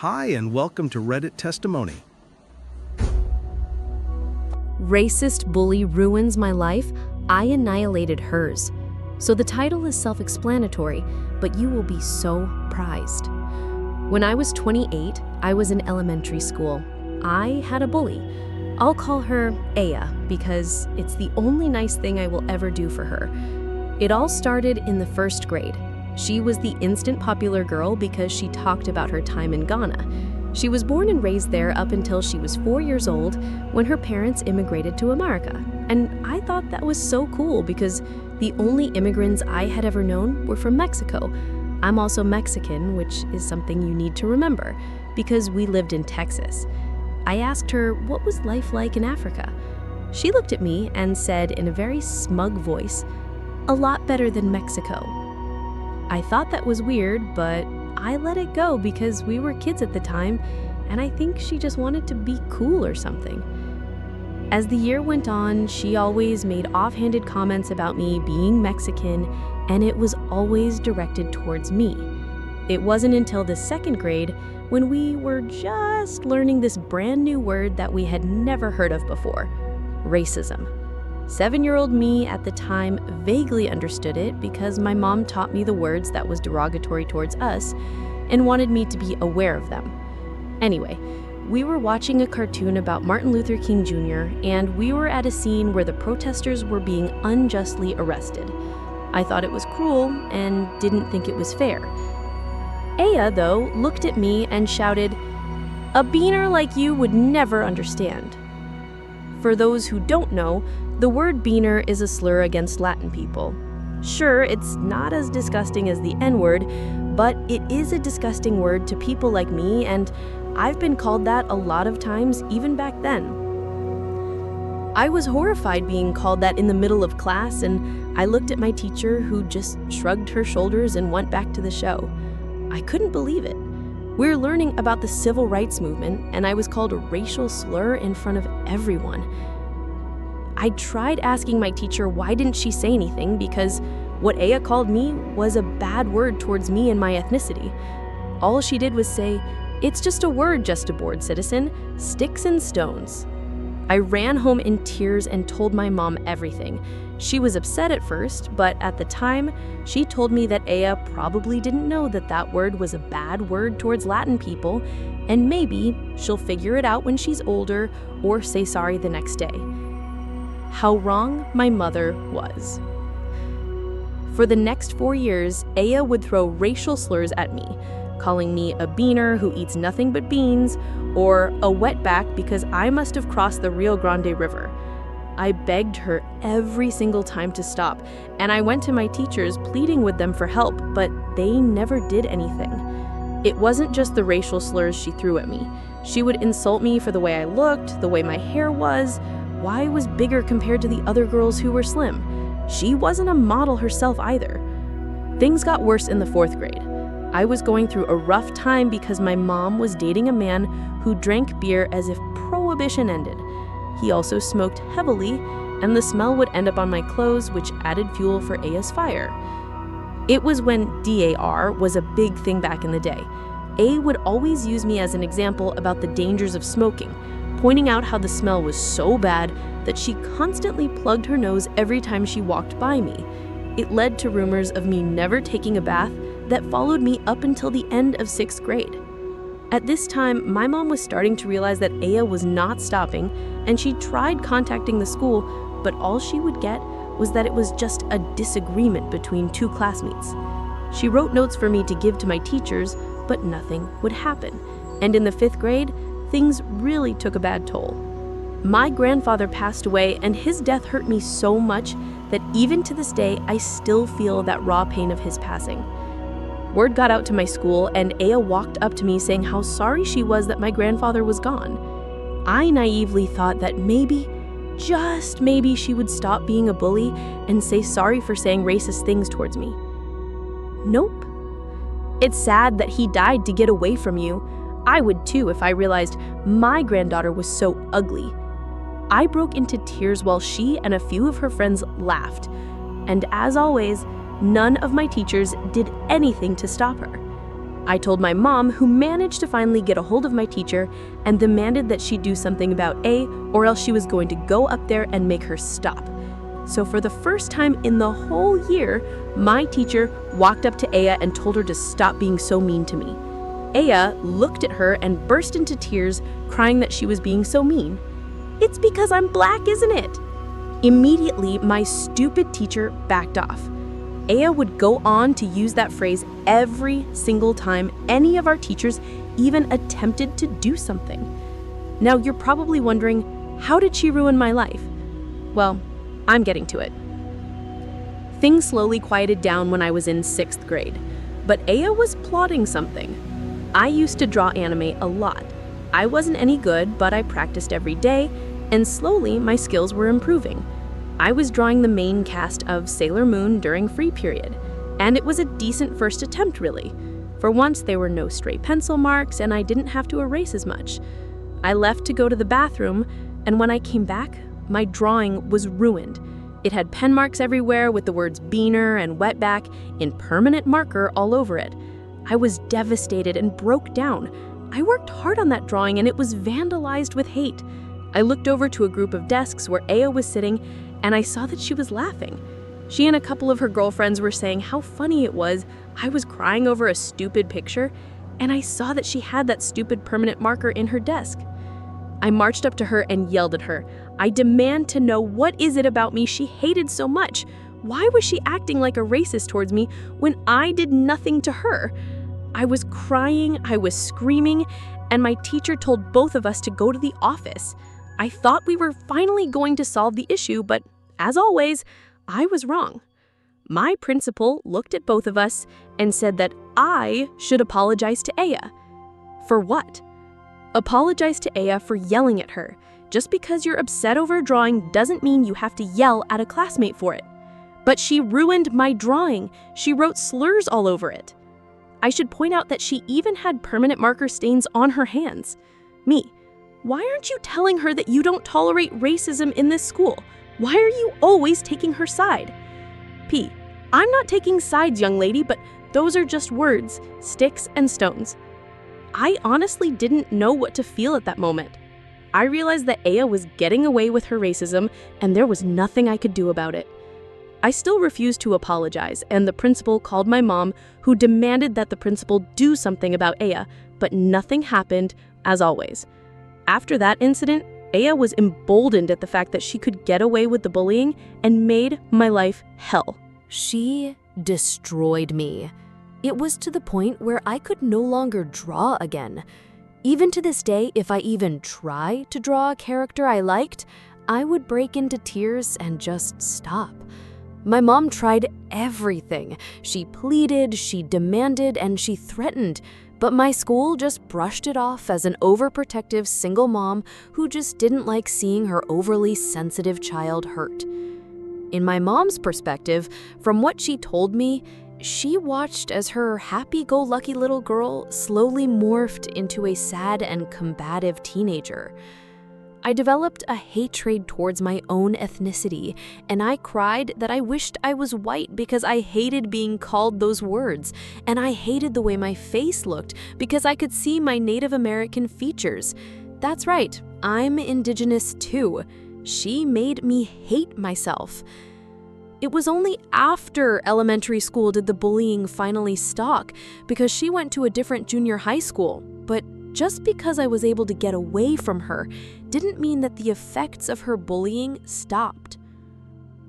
Hi, and welcome to Reddit Testimony. Racist bully ruins my life, I annihilated hers. So the title is self-explanatory, but you will be so prized. When I was 28, I was in elementary school. I had a bully. I'll call her Aya because it's the only nice thing I will ever do for her. It all started in the first grade. She was the instant popular girl because she talked about her time in Ghana. She was born and raised there up until she was 4 years old when her parents immigrated to America. And I thought that was so cool because the only immigrants I had ever known were from Mexico. I'm also Mexican, which is something you need to remember because we lived in Texas. I asked her what was life like in Africa. She looked at me and said in a very smug voice, "A lot better than Mexico." I thought that was weird, but I let it go because we were kids at the time, and I think she just wanted to be cool or something. As the year went on, she always made offhanded comments about me being Mexican, and it was always directed towards me. It wasn't until the second grade when we were just learning this brand new word that we had never heard of before: racism. 7-year-old me at the time vaguely understood it because my mom taught me the words that was derogatory towards us and wanted me to be aware of them. Anyway, we were watching a cartoon about Martin Luther King Jr., and we were at a scene where the protesters were being unjustly arrested. I thought it was cruel and didn't think it was fair. Aya, though, looked at me and shouted, "A beaner like you would never understand." For those who don't know, the word beaner is a slur against Latin people. Sure, it's not as disgusting as the N-word, but it is a disgusting word to people like me, and I've been called that a lot of times even back then. I was horrified being called that in the middle of class, and I looked at my teacher who just shrugged her shoulders and went back to the show. I couldn't believe it. We're learning about the civil rights movement, and I was called a racial slur in front of everyone. I tried asking my teacher why didn't she say anything because what Aya called me was a bad word towards me and my ethnicity. All she did was say, "It's just a word, just a bored citizen, sticks and stones." I ran home in tears and told my mom everything. She was upset at first, but at the time, she told me that Aya probably didn't know that that word was a bad word towards Latin people, and maybe she'll figure it out when she's older or say sorry the next day. How wrong my mother was. For the next 4 years, Aya would throw racial slurs at me, calling me a beaner who eats nothing but beans, or a wetback because I must have crossed the Rio Grande River. I begged her every single time to stop, and I went to my teachers pleading with them for help, but they never did anything. It wasn't just the racial slurs she threw at me. She would insult me for the way I looked, the way my hair was, why I was bigger compared to the other girls who were slim. She wasn't a model herself either. Things got worse in the 4th grade. I was going through a rough time because my mom was dating a man who drank beer as if prohibition ended. He also smoked heavily, and the smell would end up on my clothes, which added fuel for Aya's fire. It was when DAR was a big thing back in the day. A would always use me as an example about the dangers of smoking, pointing out how the smell was so bad that she constantly plugged her nose every time she walked by me. It led to rumors of me never taking a bath that followed me up until the end of 6th grade. At this time, my mom was starting to realize that Aya was not stopping, and she tried contacting the school, but all she would get was that it was just a disagreement between 2 classmates. She wrote notes for me to give to my teachers, but nothing would happen. And in the 5th grade, things really took a bad toll. My grandfather passed away, and his death hurt me so much that even to this day, I still feel that raw pain of his passing. Word got out to my school, and Aya walked up to me saying how sorry she was that my grandfather was gone. I naively thought that maybe, just maybe, she would stop being a bully and say sorry for saying racist things towards me. Nope. It's sad that he died to get away from you. I would too if I realized my granddaughter was so ugly. I broke into tears while she and a few of her friends laughed. And as always, none of my teachers did anything to stop her. I told my mom, who managed to finally get a hold of my teacher and demanded that she do something about A, or else she was going to go up there and make her stop. So for the first time in the whole year, my teacher walked up to Aya and told her to stop being so mean to me. Aya looked at her and burst into tears, crying that she was being so mean. "It's because I'm black, isn't it?" Immediately, my stupid teacher backed off. Aya would go on to use that phrase every single time any of our teachers even attempted to do something. Now, you're probably wondering, how did she ruin my life? Well, I'm getting to it. Things slowly quieted down when I was in 6th grade, but Aya was plotting something. I used to draw anime a lot. I wasn't any good, but I practiced every day, and slowly my skills were improving. I was drawing the main cast of Sailor Moon during free period, and it was a decent first attempt, really. For once, there were no stray pencil marks, and I didn't have to erase as much. I left to go to the bathroom, and when I came back, my drawing was ruined. It had pen marks everywhere with the words Beaner and Wetback in permanent marker all over it. I was devastated and broke down. I worked hard on that drawing, and it was vandalized with hate. I looked over to a group of desks where Aya was sitting, and I saw that she was laughing. She and a couple of her girlfriends were saying how funny it was I was crying over a stupid picture, and I saw that she had that stupid permanent marker in her desk. I marched up to her and yelled at her. I demand to know, what is it about me she hated so much? Why was she acting like a racist towards me when I did nothing to her? I was crying, I was screaming, and my teacher told both of us to go to the office. I thought we were finally going to solve the issue, but as always, I was wrong. My principal looked at both of us and said that I should apologize to Aya. For what? Apologize to Aya for yelling at her. Just because you're upset over a drawing doesn't mean you have to yell at a classmate for it. But she ruined my drawing. She wrote slurs all over it. I should point out that she even had permanent marker stains on her hands. Me, why aren't you telling her that you don't tolerate racism in this school? Why are you always taking her side? P, I'm not taking sides, young lady, but those are just words, sticks and stones. I honestly didn't know what to feel at that moment. I realized that Aya was getting away with her racism, and there was nothing I could do about it. I still refused to apologize, and the principal called my mom, who demanded that the principal do something about Aya, but nothing happened, as always. After that incident, Aya was emboldened at the fact that she could get away with the bullying and made my life hell. She destroyed me. It was to the point where I could no longer draw again. Even to this day, if I even try to draw a character I liked, I would break into tears and just stop. My mom tried everything. She pleaded, she demanded, and she threatened. But my school just brushed it off as an overprotective single mom who just didn't like seeing her overly sensitive child hurt. In my mom's perspective, from what she told me, she watched as her happy-go-lucky little girl slowly morphed into a sad and combative teenager. I developed a hatred towards my own ethnicity, and I cried that I wished I was white because I hated being called those words, and I hated the way my face looked because I could see my Native American features. That's right, I'm Indigenous too. She made me hate myself. It was only after elementary school did the bullying finally stop, because she went to a different junior high school. But just because I was able to get away from her didn't mean that the effects of her bullying stopped.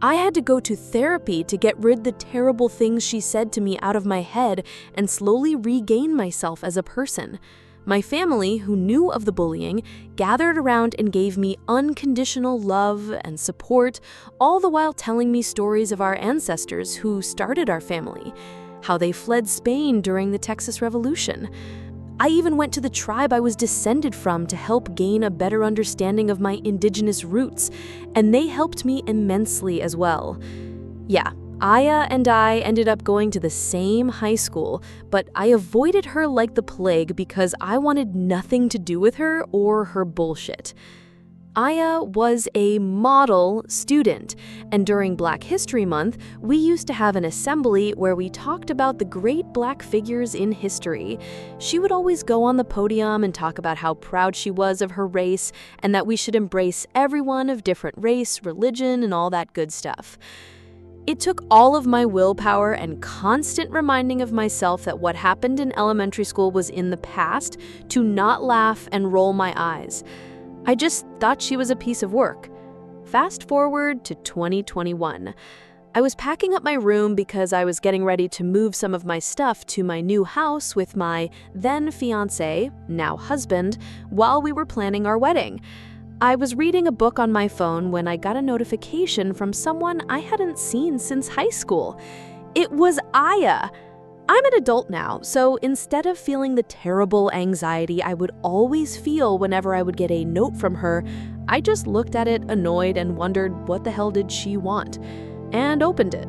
I had to go to therapy to get rid of the terrible things she said to me out of my head and slowly regain myself as a person. My family, who knew of the bullying, gathered around and gave me unconditional love and support, all the while telling me stories of our ancestors who started our family, how they fled Spain during the Texas Revolution. I even went to the tribe I was descended from to help gain a better understanding of my indigenous roots, and they helped me immensely as well. Yeah, Aya and I ended up going to the same high school, but I avoided her like the plague because I wanted nothing to do with her or her bullshit. Aya was a model student, and during Black History Month, we used to have an assembly where we talked about the great Black figures in history. She would always go on the podium and talk about how proud she was of her race and that we should embrace everyone of different race, religion, and all that good stuff. It took all of my willpower and constant reminding of myself that what happened in elementary school was in the past to not laugh and roll my eyes. I just thought she was a piece of work. Fast forward to 2021. I was packing up my room because I was getting ready to move some of my stuff to my new house with my then fiancé, now husband, while we were planning our wedding. I was reading a book on my phone when I got a notification from someone I hadn't seen since high school. It was Aya. I'm an adult now, so instead of feeling the terrible anxiety I would always feel whenever I would get a note from her, I just looked at it annoyed and wondered what the hell did she want, and opened it.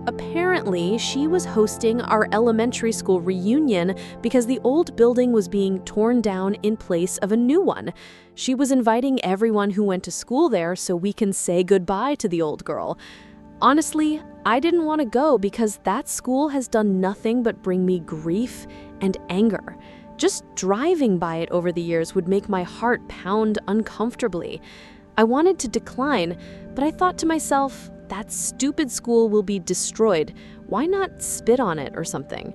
Apparently, she was hosting our elementary school reunion because the old building was being torn down in place of a new one. She was inviting everyone who went to school there so we can say goodbye to the old girl. Honestly, I didn't want to go because that school has done nothing but bring me grief and anger. Just driving by it over the years would make my heart pound uncomfortably. I wanted to decline, but I thought to myself, that stupid school will be destroyed. Why not spit on it or something?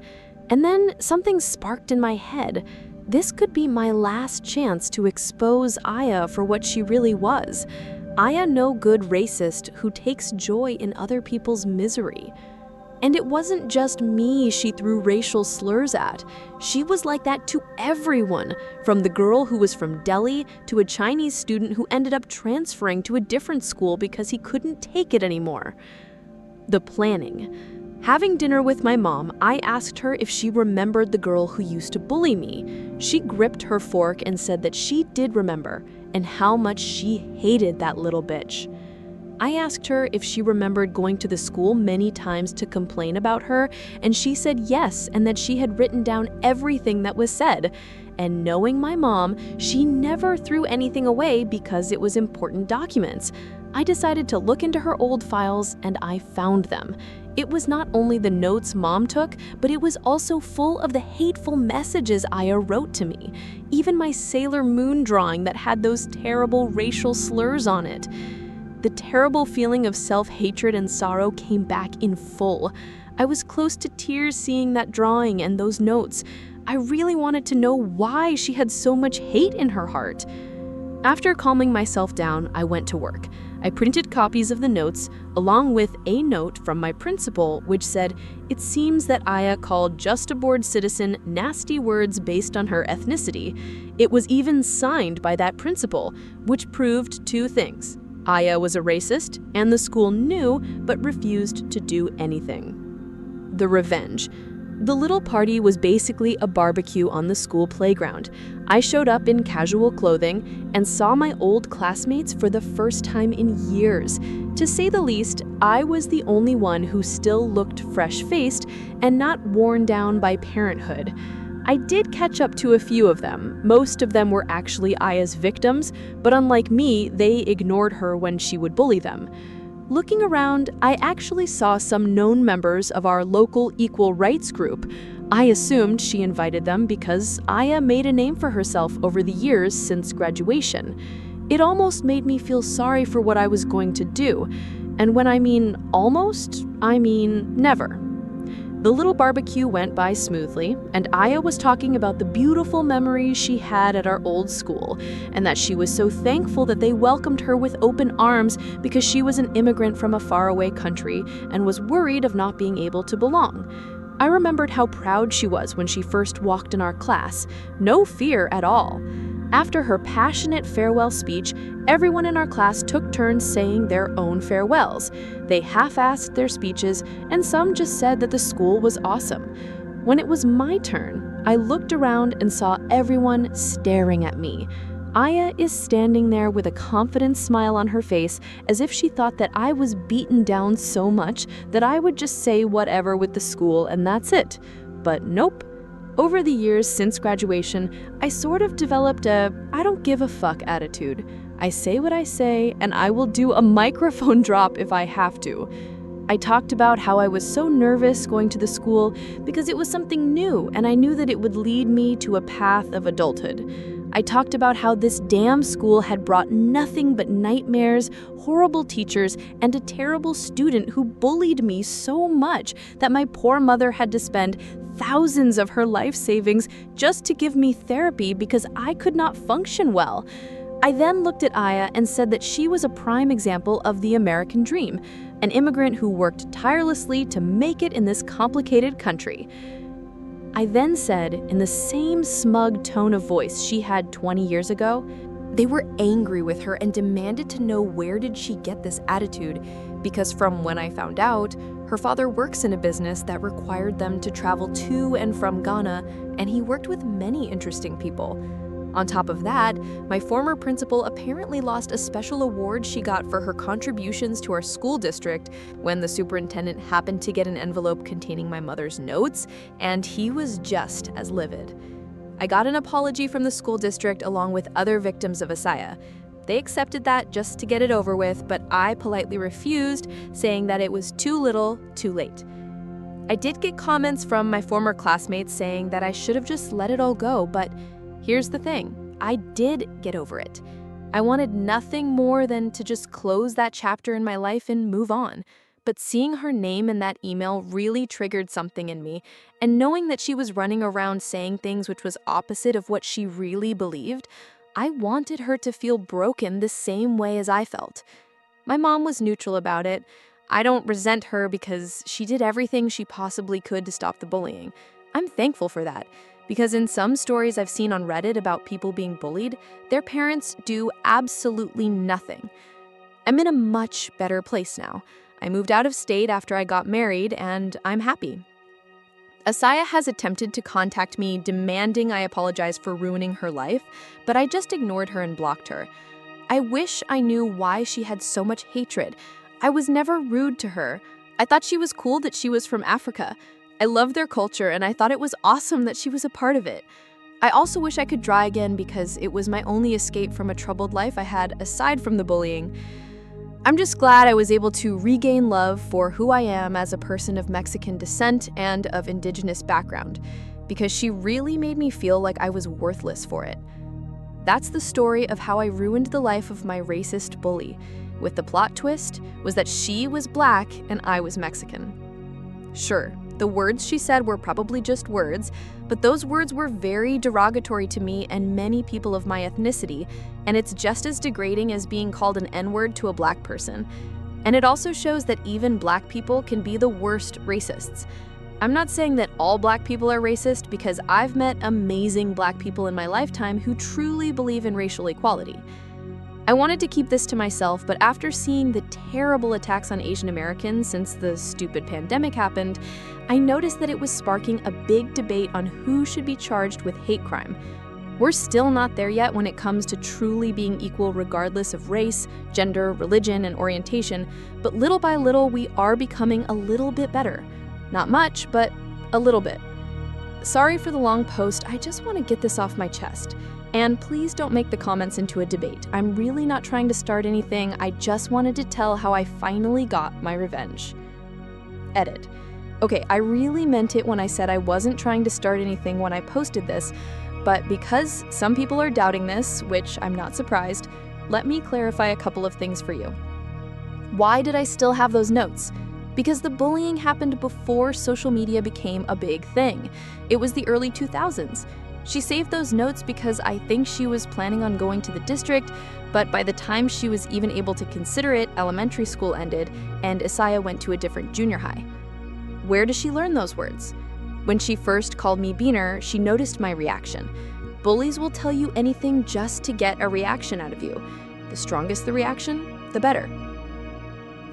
And then something sparked in my head. This could be my last chance to expose Aya for what she really was. Aya no good racist who takes joy in other people's misery. And it wasn't just me she threw racial slurs at. She was like that to everyone, from the girl who was from Delhi to a Chinese student who ended up transferring to a different school because he couldn't take it anymore. The planning. Having dinner with my mom, I asked her if she remembered the girl who used to bully me. She gripped her fork and said that she did remember, and how much she hated that little bitch. I asked her if she remembered going to the school many times to complain about her, and she said yes, and that she had written down everything that was said. And knowing my mom, she never threw anything away because it was important documents. I decided to look into her old files, and I found them. It was not only the notes Mom took, but it was also full of the hateful messages Aya wrote to me. Even my Sailor Moon drawing that had those terrible racial slurs on it. The terrible feeling of self-hatred and sorrow came back in full. I was close to tears seeing that drawing and those notes. I really wanted to know why she had so much hate in her heart. After calming myself down, I went to work. I printed copies of the notes, along with a note from my principal, which said, "It seems that Aya called just a bored citizen nasty words based on her ethnicity." It was even signed by that principal, which proved two things. Aya was a racist, and the school knew but refused to do anything. The revenge. The little party was basically a barbecue on the school playground. I showed up in casual clothing and saw my old classmates for the first time in years. To say the least, I was the only one who still looked fresh-faced and not worn down by parenthood. I did catch up to a few of them. Most of them were actually Aya's victims, but unlike me, they ignored her when she would bully them. Looking around, I actually saw some known members of our local equal rights group. I assumed she invited them because Aya made a name for herself over the years since graduation. It almost made me feel sorry for what I was going to do. And when I mean almost, I mean never. The little barbecue went by smoothly, and Aya was talking about the beautiful memories she had at our old school, and that she was so thankful that they welcomed her with open arms because she was an immigrant from a faraway country and was worried of not being able to belong. I remembered how proud she was when she first walked in our class, no fear at all. After her passionate farewell speech, everyone in our class took turns saying their own farewells. They half-assed their speeches, and some just said that the school was awesome. When it was my turn, I looked around and saw everyone staring at me. Aya is standing there with a confident smile on her face, as if she thought that I was beaten down so much that I would just say whatever with the school and that's it. But nope. Over the years since graduation, I sort of developed a I don't give a fuck attitude. I say what I say, and I will do a microphone drop if I have to. I talked about how I was so nervous going to the school because it was something new and I knew that it would lead me to a path of adulthood. I talked about how this damn school had brought nothing but nightmares, horrible teachers, and a terrible student who bullied me so much that my poor mother had to spend thousands of her life savings just to give me therapy because I could not function well. I then looked at Aya and said that she was a prime example of the American dream, an immigrant who worked tirelessly to make it in this complicated country. I then said, in the same smug tone of voice she had 20 years ago, They were angry with her and demanded to know where did she get this attitude, because from when I found out, her father works in a business that required them to travel to and from Ghana, and he worked with many interesting people. On top of that, my former principal apparently lost a special award she got for her contributions to our school district when the superintendent happened to get an envelope containing my mother's notes, and he was just as livid. I got an apology from the school district along with other victims of Asaya. They accepted that just to get it over with, but I politely refused, saying that it was too little, too late. I did get comments from my former classmates saying that I should have just let it all go, but here's the thing, I did get over it. I wanted nothing more than to just close that chapter in my life and move on. But seeing her name in that email really triggered something in me, and knowing that she was running around saying things which was opposite of what she really believed, I wanted her to feel broken the same way as I felt. My mom was neutral about it. I don't resent her because she did everything she possibly could to stop the bullying. I'm thankful for that. Because in some stories I've seen on Reddit about people being bullied, their parents do absolutely nothing. I'm in a much better place now. I moved out of state after I got married, and I'm happy. Asaya has attempted to contact me demanding I apologize for ruining her life, but I just ignored her and blocked her. I wish I knew why she had so much hatred. I was never rude to her. I thought she was cool that she was from Africa. I love their culture, and I thought it was awesome that she was a part of it. I also wish I could draw again because it was my only escape from a troubled life I had aside from the bullying. I'm just glad I was able to regain love for who I am as a person of Mexican descent and of indigenous background, because she really made me feel like I was worthless for it. That's the story of how I ruined the life of my racist bully, with the plot twist was that she was black and I was Mexican. Sure, the words she said were probably just words, but those words were very derogatory to me and many people of my ethnicity, and it's just as degrading as being called an N-word to a black person. And it also shows that even black people can be the worst racists. I'm not saying that all black people are racist because I've met amazing black people in my lifetime who truly believe in racial equality. I wanted to keep this to myself, but after seeing the terrible attacks on Asian Americans since the stupid pandemic happened, I noticed that it was sparking a big debate on who should be charged with hate crime. We're still not there yet when it comes to truly being equal regardless of race, gender, religion, and orientation, but little by little we are becoming a little bit better. Not much, but a little bit. Sorry for the long post, I just want to get this off my chest. And please don't make the comments into a debate. I'm really not trying to start anything, I just wanted to tell how I finally got my revenge. Edit. Okay, I really meant it when I said I wasn't trying to start anything when I posted this, but because some people are doubting this, which I'm not surprised, let me clarify a couple of things for you. Why did I still have those notes? Because the bullying happened before social media became a big thing. It was the early 2000s. She saved those notes because I think she was planning on going to the district, but by the time she was even able to consider it, elementary school ended, and Asaya went to a different junior high. Where does she learn those words? When she first called me Beaner, she noticed my reaction. Bullies will tell you anything just to get a reaction out of you. The strongest the reaction, the better.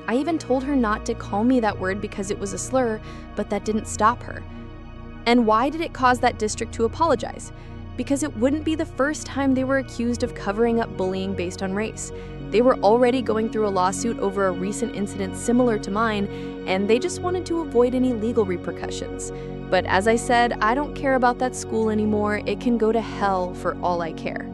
I even told her not to call me that word because it was a slur, but that didn't stop her. And why did it cause that district to apologize? Because it wouldn't be the first time they were accused of covering up bullying based on race. They were already going through a lawsuit over a recent incident similar to mine, and they just wanted to avoid any legal repercussions. But as I said, I don't care about that school anymore. It can go to hell for all I care.